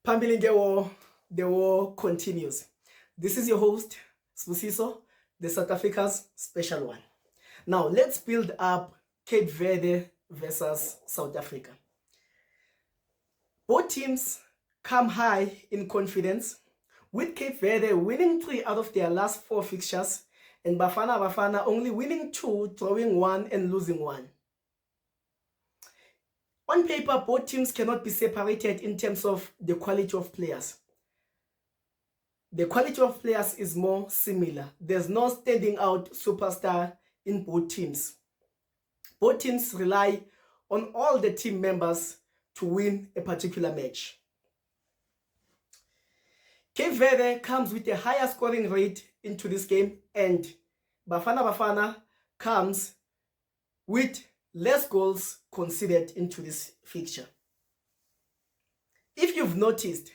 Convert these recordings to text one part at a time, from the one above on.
Phambili the war continues. This is your host, Spusiso, the South Africa's special one. Now, let's build up Cape Verde versus South Africa. Both teams come high in confidence, with Cape Verde winning 3 out of their last 4 fixtures, and Bafana only winning 2, drawing 1 and losing 1. On paper, both teams cannot be separated in terms of the quality of players. The quality of players is more similar. There's no standing out superstar in both teams. Both teams rely on all the team members to win a particular match. Cape Verde comes with a higher scoring rate into this game, and Bafana comes with less goals conceded into this fixture. If you've noticed,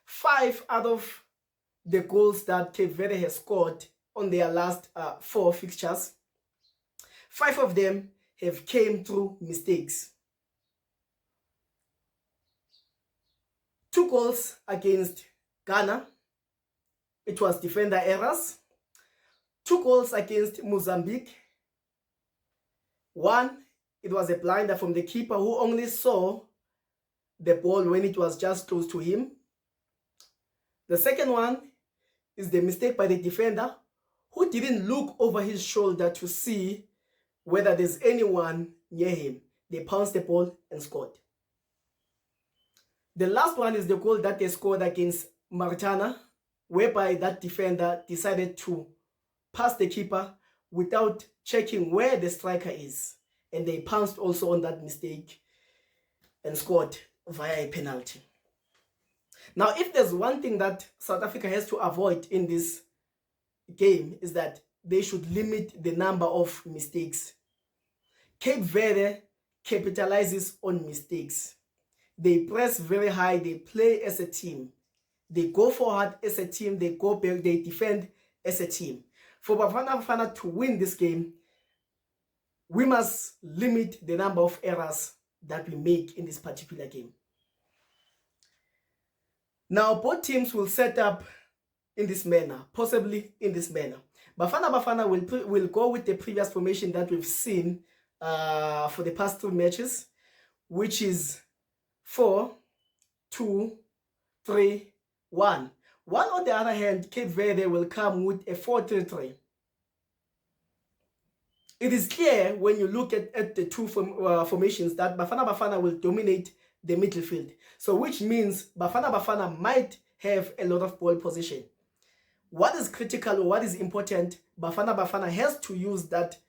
5 out of the goals that Cape Verde has scored on their last 4 fixtures, 5 of them have came through mistakes. 2 goals against Ghana, it was defender errors. 2 goals against Mozambique. 1, it was a blinder from the keeper who only saw the ball when it was just close to him. The second one is the mistake by the defender who didn't look over his shoulder to see whether there's anyone near him. They pounced the ball and scored. The last one is the goal that they scored against Mauritania, whereby that defender decided to pass the keeper without checking where the striker is, and they pounced also on that mistake and scored via a penalty. Now, if there's one thing that South Africa has to avoid in this game, is that they should limit the number of mistakes. Cape Verde capitalizes on mistakes. They press very high, they play as a team. They go forward as a team, they go back, they defend as a team. For Bafana to win this game, we must limit the number of errors that we make in this particular game. Now, both teams will set up in this manner, possibly in this manner. Bafana will go with the previous formation that we've seen for the past 2 matches, which is 4-2-3-1. While on the other hand, Cape Verde will come with a 4-3-3. It is clear when you look at the 2 formations that Bafana will dominate the midfield. So which means Bafana might have a lot of ball possession. What is critical or what is important, Bafana has to use that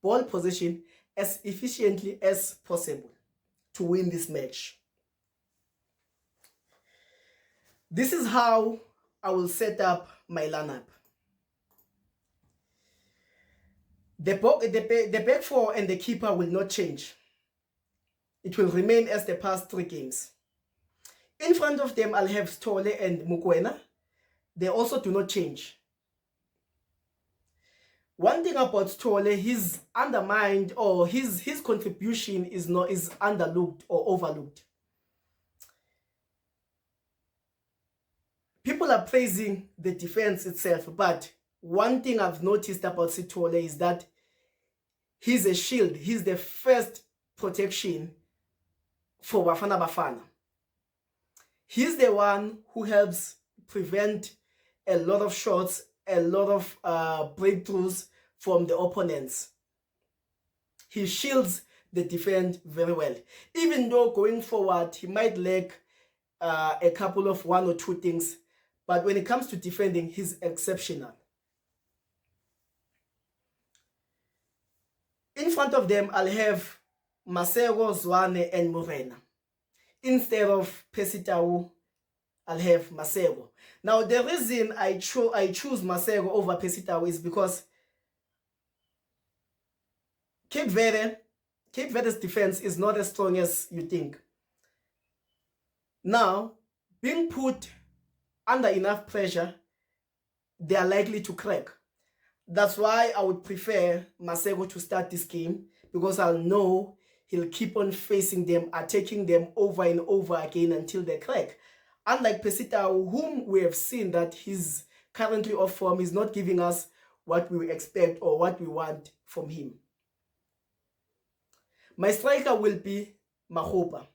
ball possession as efficiently as possible to win this match. This is how I will set up my lineup. The back 4 and the keeper will not change. It will remain as the past 3 games. In front of them, I'll have Stole and Mokoena. They also do not change. One thing about Stole, his undermined or his contribution is underlooked or overlooked. People are praising the defense itself, but one thing I've noticed about Sithole is that he's a shield. He's the first protection for Bafana. He's the one who helps prevent a lot of shots, a lot of breakthroughs from the opponents. He shields the defense very well. Even though going forward, he might lack a couple of 1 or 2 things, but when it comes to defending, he's exceptional. In front of them, I'll have Masego, Zwane, and Morena. Instead of Pesitau, I'll have Masego. Now, the reason I choose Masego over Pesitau is because Cape Verde's defense is not as strong as you think. Now, being put under enough pressure, they are likely to crack. That's why I would prefer Masego to start this game, because I'll know he'll keep on facing them, attacking them over and over again until they crack. Unlike Pesitao, whom we have seen that he's currently off form, is not giving us what we expect or what we want from him. My striker will be Makgopa.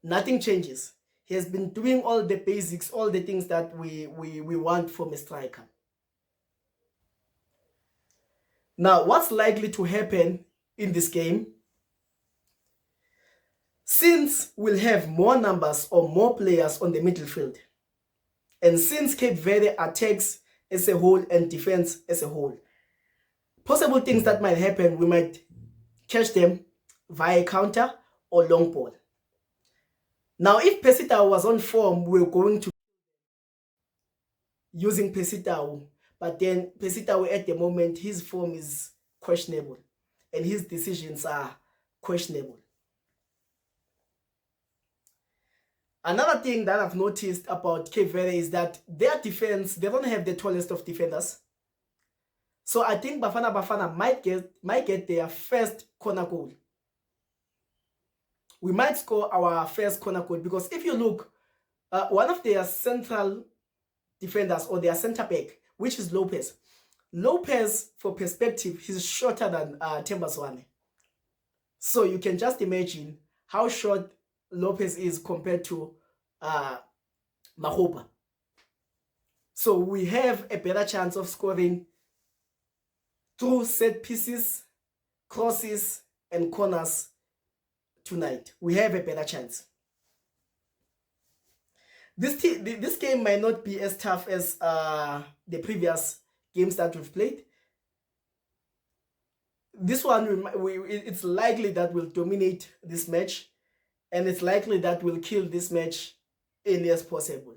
Nothing changes. He has been doing all the basics, all the things that we want from a striker. Now, what's likely to happen in this game? Since we'll have more numbers or more players on the midfield, and since Cape Verde attacks as a whole and defense as a whole, possible things that might happen, we might catch them via counter or long ball. Now, if Pesitao was on form, we're going to using Pesitao, but then Pesitao at the moment, his form is questionable and his decisions are questionable. Another thing that I've noticed about Cape Verde is that their defense, they don't have the tallest of defenders. So I think Bafana might get their first corner goal. We might score our first corner goal because if you look, one of their central defenders or their center back, which is Lopez. Lopez, for perspective, he's shorter than Tembazwane. So you can just imagine how short Lopez is compared to Makgopa. So we have a better chance of scoring through set pieces, crosses, and corners tonight. We have a better chance. This game might not be as tough as the previous games that we've played. This one, it's likely that we'll dominate this match, and it's likely that we'll kill this match early as possible.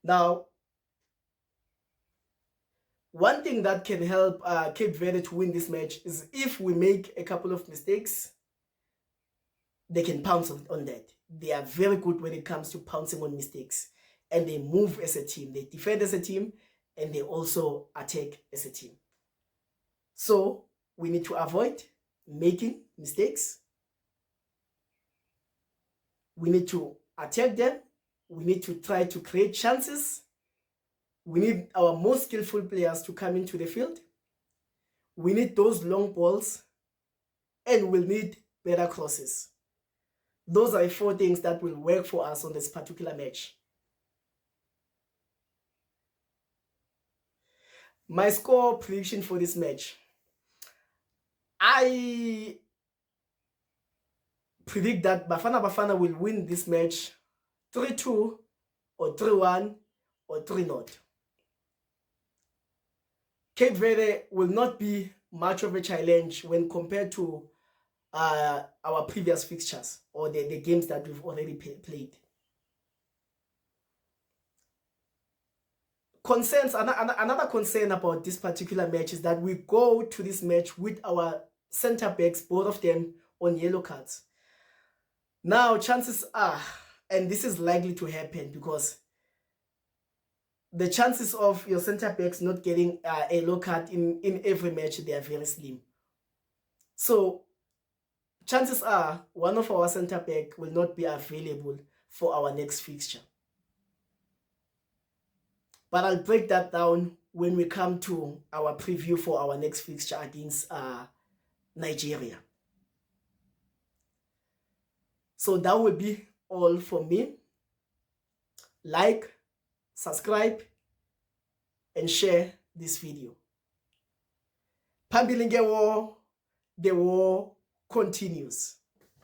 Now, one thing that can help Cape Verde to win this match is if we make a couple of mistakes, they can pounce on that. They are very good when it comes to pouncing on mistakes, and they move as a team. They defend as a team, and they also attack as a team. So we need to avoid making mistakes. We need to attack them. We need to try to create chances. We need our most skillful players to come into the field. We need those long balls, and we'll need better crosses. Those are the 4 things that will work for us on this particular match. My score prediction for this match. I predict that Bafana will win this match 3-2 or 3-1 or 3-0. Cape Verde will not be much of a challenge when compared to our previous fixtures or the games that we've already played. Concerns, another concern about this particular match is that we go to this match with our center backs, both of them, on yellow cards. Now, chances are, and this is likely to happen because the chances of your center backs not getting a yellow card in every match, they are very slim. So chances are one of our center back will not be available for our next fixture. But I'll break that down when we come to our preview for our next fixture against Nigeria. So that will be all from me. Like, subscribe, and share this video. Phambili nge war, the war continues.